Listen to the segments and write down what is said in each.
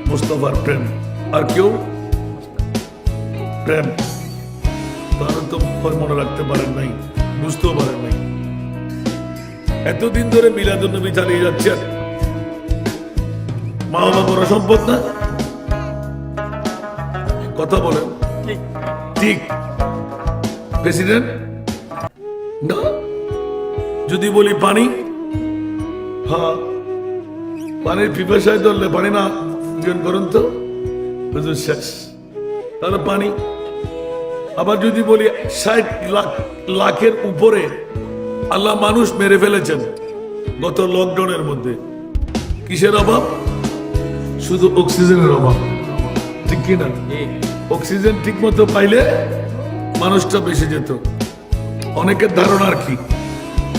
মুস্তাফার প্রেম, আর কেউ প্রেম, তাহলে তো মনে রাখতে পারেন নাই, বুঝতেও পারেন নাই। এতদিন ধরে মিলাদুন্নবী চালিয়ে যাচ্ছেন, মা বাবা বড় সম্পদ না? কথা বলেন ঠিক? প্রেসিডেন্ট না? যদি বলি পানি, হ্যাঁ পানির পিপাসায় ধরলে পানি না করেন তো শেষ, তাহলে পানি। আবার যদি বলি 60 লাখের উপরে আল্লাহ মানুষ মেরে ফেলেছেন গত লকডাউনের মধ্যে, কিসের অভাব? শুধু অক্সিজেনের অভাব, ঠিক কিনা? অক্সিজেন ঠিক মতো পাইলে মানুষটা বেঁচে যেত। অনেকের ধারণা আর কি,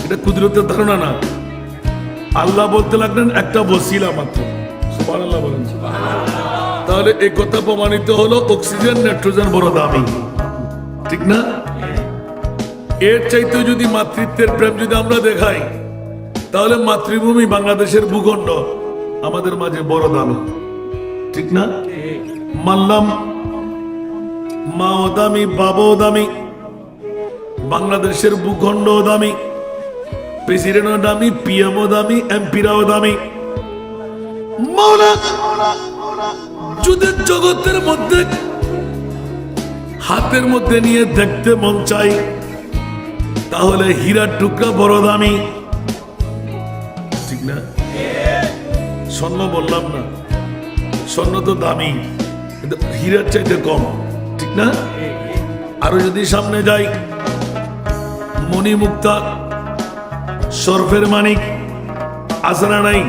এটা কুদরতের ধারণা না। আল্লাহ বলতে লাগলেন একটা বসিলা মাত্র, সুবহানাল্লাহ বলেন। তাহলে এই কথা প্রমাণিত হলো অক্সিজেন নাইট্রোজেন বড় দামি, ঠিক না? এর চাইতে যদি মাতৃত্বের প্রেম যদি আমরা দেখাই, তাহলে মাতৃভূমি বাংলাদেশের ভূখণ্ড আমাদের মাঝে বড় দামি, ঠিক না? মানলাম মাও দামি, বাবাও দামি, বাংলাদেশের ভূখণ্ড দামি, প্রেসিডেন্টও দামি, পিএমও দামি, এমপিরাও দামি। মাওলা যদি জগতের মধ্যে হাতের মধ্যে নিয়ে দেখতে মন চাই, তাহলে হীরার টুকরা বড় দামি, ঠিক না? স্বর্ণ বললাম না, স্বর্ণ তো দামি, কিন্তু হীরার চাইতে কম, ঠিক না? আরো যদি সামনে যাই, মণিমুক্তা, সরফের মানিক আছে না নাই?